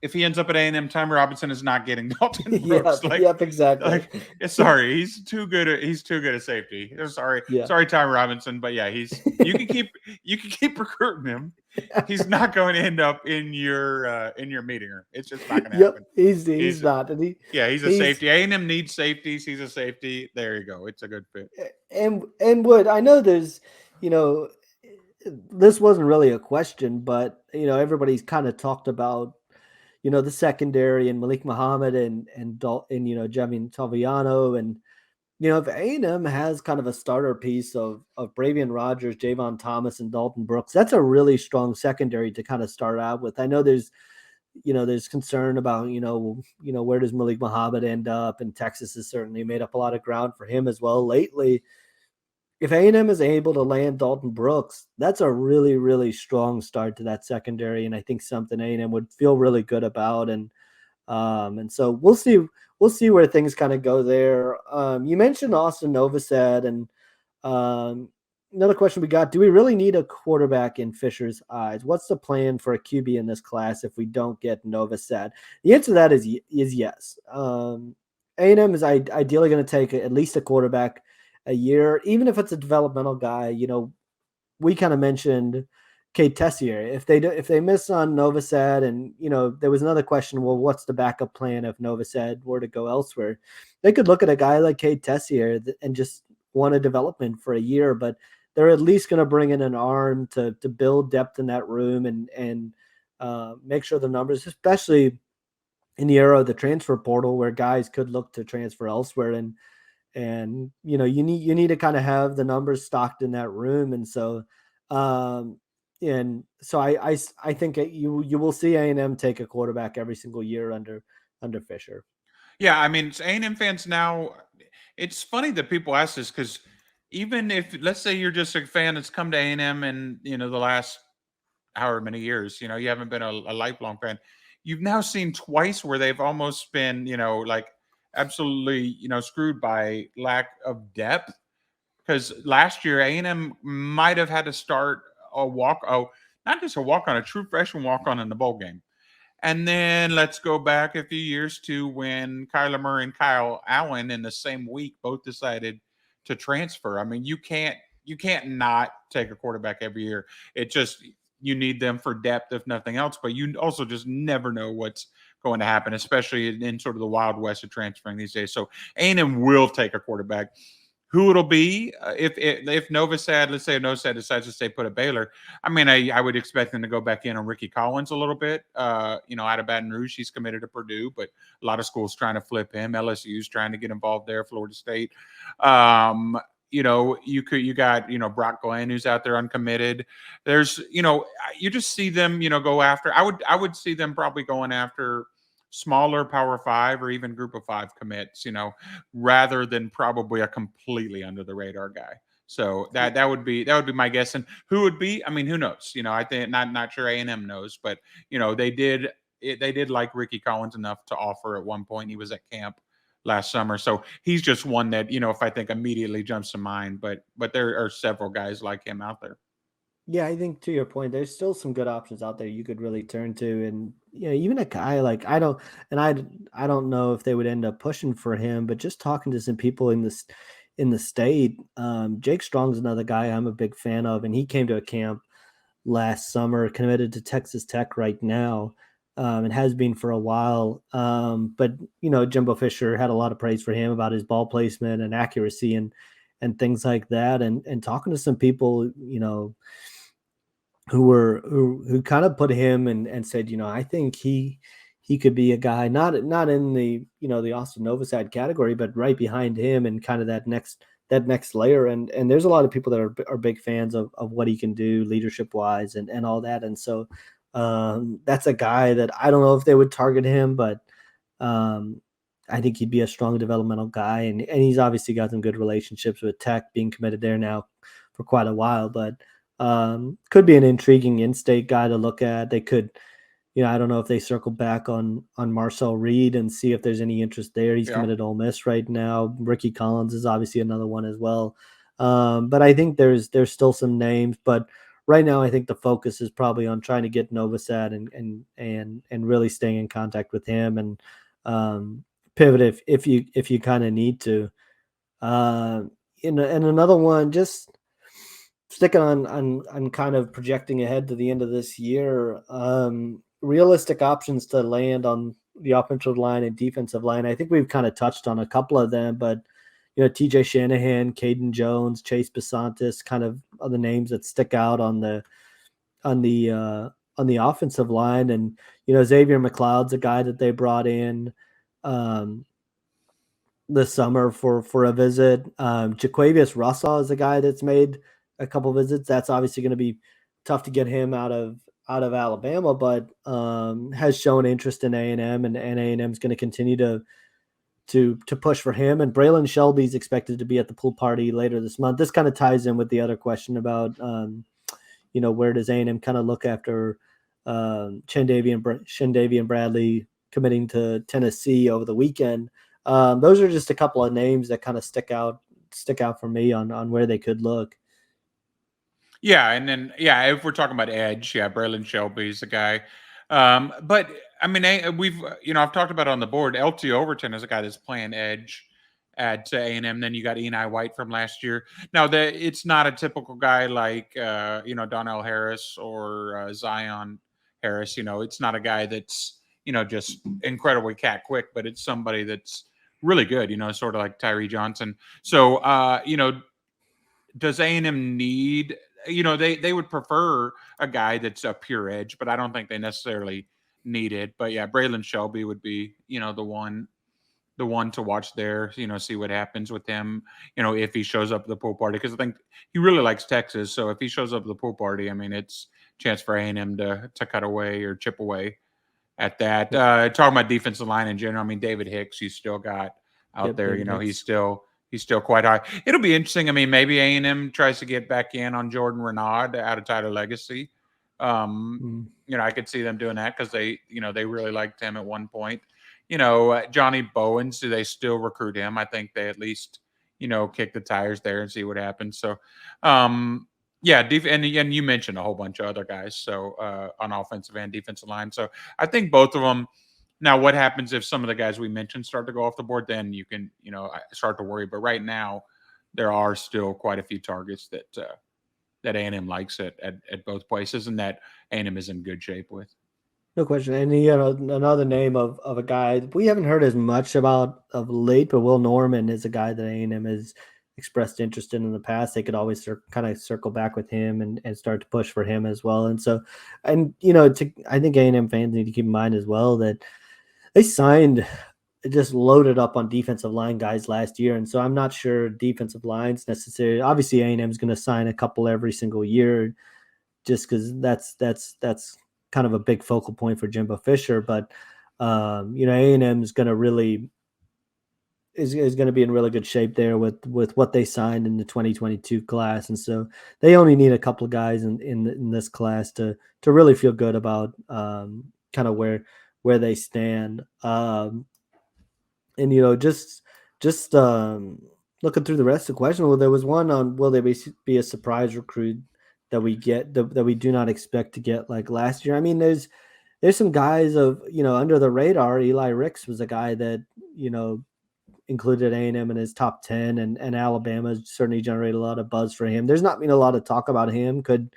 If he ends up at A&M, Tommy Robinson is not getting Dalton Brooks. Exactly. Sorry, he's too good at safety. Sorry, Tommy Robinson, but you can keep recruiting him. He's not going to end up in your meeting room. It's just not going to happen. He's not. He's a safety. A&M needs safeties. He's a safety. There you go. It's a good fit. And Wood, I know there's, this wasn't really a question, but everybody's kind of talked about, the secondary and Malik Muhammad and Jamin Taviano. And, if A&M has kind of a starter piece of Bravion Rogers, Javon Thomas, and Dalton Brooks, that's a really strong secondary to kind of start out with. I know there's concern about, where does Malik Muhammad end up? And Texas has certainly made up a lot of ground for him as well lately. If A&M is able to land Dalton Brooks, that's a really, really strong start to that secondary. And I think something A&M would feel really good about. And so we'll see where things kind of go there. You mentioned Austin Novosad, and another question we got, do we really need a quarterback in Fisher's eyes? What's the plan for a QB in this class if we don't get Novosad? The answer to that is yes. A&M is ideally going to take at least a quarterback a year, even if it's a developmental guy. We kind of mentioned Kate Tessier. If they miss on Novosad, and there was another question, well, what's the backup plan if Novosad were to go elsewhere? They could look at a guy like Kate Tessier and just want a development for a year, but they're at least going to bring in an arm to build depth in that room and make sure the numbers, especially in the era of the transfer portal, where guys could look to transfer elsewhere, and you need to kind of have the numbers stocked in that room. And so I think you will see A&M take a quarterback every single year under Fisher. Yeah, I mean, A&M fans now. It's funny that people ask this because even if, let's say, you're just a fan that's come to A&M and the last however many years, you haven't been a lifelong fan. You've now seen twice where they've almost been, like absolutely, screwed by lack of depth. Because last year A&M might have had to start a walk, not just a walk on, a true freshman walk on in the bowl game. And then let's go back a few years to when Kyler Murray and Kyle Allen in the same week both decided to transfer. I mean, you can't not take a quarterback every year. It just, you need them for depth if nothing else, but you also just never know what's going to happen, especially in sort of the wild west of transferring these days. So A&M will take a quarterback. Who it'll be, if Novosad, let's say Novosad decides to stay put at Baylor, I mean, I would expect them to go back in on Ricky Collins a little bit. Out of Baton Rouge, he's committed to Purdue, but a lot of schools trying to flip him. LSU's trying to get involved there. Florida State. You got Brock Glenn, who's out there uncommitted. There's you just see them go after. I would see them probably going after smaller Power Five or even Group of Five commits, rather than probably a completely under the radar guy. So that would be my guess. And who would be? I mean, who knows? I think not sure A&M knows, but they did like Ricky Collins enough to offer at one point. He was at camp last summer, so he's just one that if I think immediately jumps to mind. But there are several guys like him out there. Yeah, I think to your point, there's still some good options out there you could really turn to, and even a guy like I don't know if they would end up pushing for him, but just talking to some people in the state, Jake Strong's another guy I'm a big fan of, and he came to a camp last summer, committed to Texas Tech right now, and has been for a while. But Jimbo Fisher had a lot of praise for him about his ball placement and accuracy and things like that, and talking to some people, who kind of put him and said, I think he could be a guy not in the the Austin Novosad category, but right behind him and kind of that next layer. And there's a lot of people that are big fans of what he can do leadership wise and all that. And so that's a guy that I don't know if they would target him, but I think he'd be a strong developmental guy, and he's obviously got some good relationships with Tech, being committed there now for quite a while. But could be an intriguing in-state guy to look at. They could, I don't know if they circle back on Marcel Reed and see if there's any interest there. He's committed to Ole Miss right now. Ricky Collins is obviously another one as well. But I think there's still some names. But right now, I think the focus is probably on trying to get Novosad and really staying in contact with him and pivot if you kind of need to. And another one, just sticking on kind of projecting ahead to the end of this year, realistic options to land on the offensive line and defensive line. I think we've kind of touched on a couple of them, but TJ Shanahan, Caden Jones, Chase Besantis, kind of are the names that stick out on the offensive line. And Xavier McLeod's a guy that they brought in this summer for a visit. Jaquavius Russell is a guy that's made a couple visits. That's obviously going to be tough to get him out of Alabama, but has shown interest in A&M, and A&M is going to continue to push for him. And Braylon Shelby's expected to be at the pool party later this month. This kind of ties in with the other question about where does A&M kind of look after Shendavian Bradley committing to Tennessee over the weekend. Those are just a couple of names that kind of stick out for me on where they could look. Yeah, and then if we're talking about edge, Braylon Shelby's the guy. But I mean, we've I've talked about on the board. LT Overton is a guy that's playing edge, at A&M. Then you got Eni White from last year. Now, it's not a typical guy like Donnell Harris or Zion Harris. It's not a guy that's just incredibly cat quick, but it's somebody that's really good. Sort of like Tyree Johnson. So does A&M need? They would prefer a guy that's a pure edge, but I don't think they necessarily need it. But yeah, Braylon Shelby would be the one to watch there, see what happens with him, if he shows up at the pool party, because I think he really likes Texas. So if he shows up at the pool party, I mean, it's a chance for A&M to cut away or chip away at that. Talking about defensive line in general, I mean, David Hicks, you still got out there. He's still quite high. It'll be interesting. I mean, maybe A&M tries to get back in on Jordan Renaud out of Tyler Legacy. I could see them doing that because they really liked him at one point. Johnny Bowens, do they still recruit him? I think they at least, kick the tires there and see what happens. So, and you mentioned a whole bunch of other guys. So, on offensive and defensive line. So, I think both of them. Now, what happens if some of the guys we mentioned start to go off the board? Then you can, start to worry. But right now, there are still quite a few targets that A&M likes at both places, and that A&M is in good shape with. No question. And another name of a guy we haven't heard as much about of late, but Will Norman is a guy that A&M has expressed interest in the past. They could always kind of circle back with him and start to push for him as well. And so, I think A&M fans need to keep in mind as well that they signed just loaded up on defensive line guys last year. And so I'm not sure defensive lines necessarily. Obviously, A&M is going to sign a couple every single year just because that's kind of a big focal point for Jimbo Fisher. But, A&M is going to really is going to be in really good shape there with what they signed in the 2022 class. And so they only need a couple of guys in this class to really feel good about kind of where they stand. Just looking through the rest of the question, well, there was one on will there be a surprise recruit that we get that we do not expect to get like last year. I mean, there's some guys of under the radar. Eli Ricks was a guy that included A&M in his top 10, and Alabama certainly generated a lot of buzz for him. There's not been a lot of talk about him. Could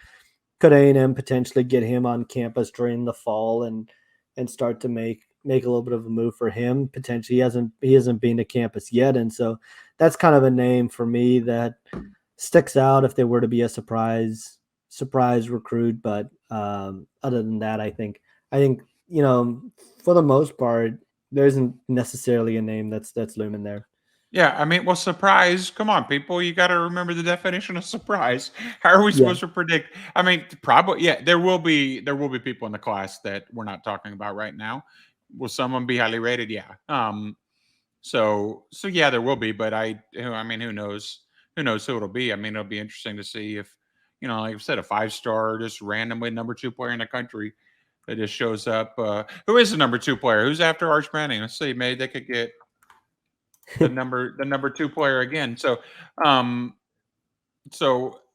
A&M potentially get him on campus during the fall and start to make a little bit of a move for him? Potentially, he hasn't been to campus yet, and so that's kind of a name for me that sticks out if there were to be a surprise recruit. But other than that, I think for the most part, there isn't necessarily a name that's looming there. Yeah, I mean, well, surprise. Come on, people. You got to remember the definition of surprise. How are we supposed to predict? I mean, probably, yeah, there will be people in the class that we're not talking about right now. Will someone be highly rated? Yeah. So yeah, there will be, but who knows? Who knows who it'll be? I mean, it'll be interesting to see if, like I said, a 5-star, just randomly number 2 player in the country that just shows up. Who is the number 2 player? Who's after Arch Manning? Let's see. Maybe they could get the number 2 player again. So,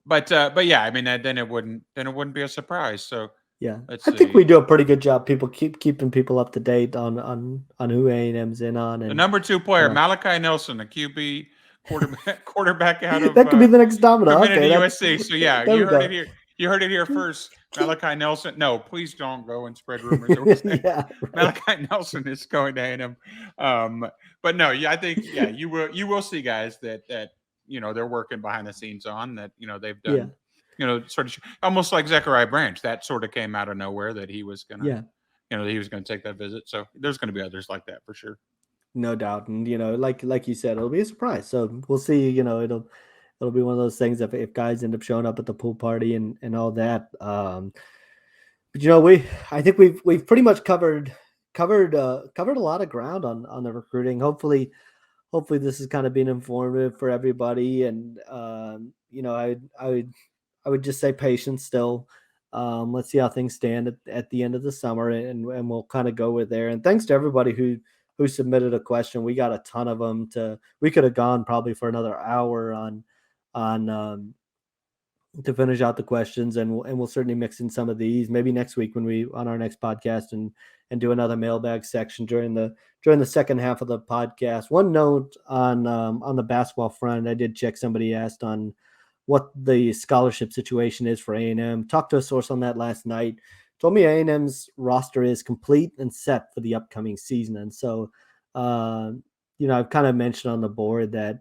but yeah, I mean, then it wouldn't be a surprise. So yeah, I think we do a pretty good job. People keeping people up to date on who A&M's in on. And the number 2 player, Malachi Nelson, a QB quarterback out of that could be the next domino. Okay, USC. So yeah, you heard it here. You heard it here first. Malachi Nelson. No, please don't go and spread rumors. Yeah, right. Malachi Nelson is going to A&M. But no, yeah, I think you will see guys that they're working behind the scenes on that they've done. Sort of almost like Zechariah Branch. That sort of came out of nowhere that he was gonna he was gonna take that visit. So there's gonna be others like that for sure. No doubt. And like you said, it'll be a surprise. So we'll see. It'll be one of those things if guys end up showing up at the pool party and all that. But I think we've pretty much covered a lot of ground on the recruiting. Hopefully this has kind of been informative for everybody. And I would just say patience still. Let's see how things stand at the end of the summer, and we'll kind of go with there. And thanks to everybody who submitted a question. We got a ton of them. We could have gone probably for another hour on to finish out the questions, and we'll certainly mix in some of these maybe next week when we on our next podcast and do another mailbag section during the second half of the podcast. One note on the basketball front, I did check. Somebody asked on what the scholarship situation is for A&M. Talked to a source on that last night. Told me A&M's roster is complete and set for the upcoming season, and so I've kind of mentioned on the board that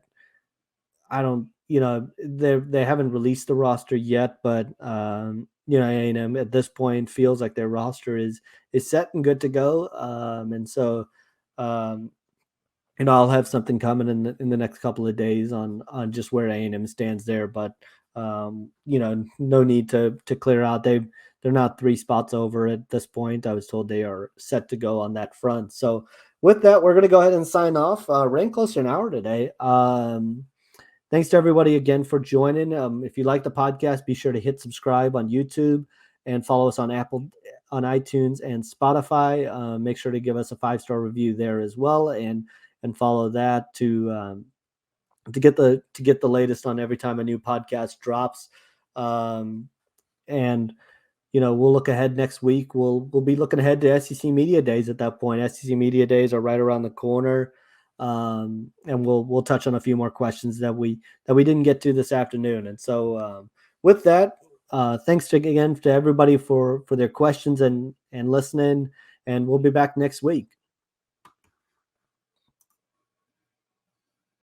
I don't, they haven't released the roster yet, but A&M at this point feels like their roster is set and good to go. And so, um, I'll have something coming in the next couple of days on just where A&M stands there. But no need to clear out. They're not 3 spots over at this point. I was told they are set to go on that front. So with that, we're going to go ahead and sign off. Ran close to an hour today. Thanks to everybody again for joining. If you like the podcast, be sure to hit subscribe on YouTube and follow us on Apple, on iTunes and Spotify. Make sure to give us a 5-star review there as well, and follow that to get the latest on every time a new podcast drops. And we'll look ahead next week. We'll be looking ahead to SEC Media Days at that point. SEC Media Days are right around the corner. And we'll touch on a few more questions that we didn't get to this afternoon. And so with that, thanks again to everybody for their questions and listening. And we'll be back next week.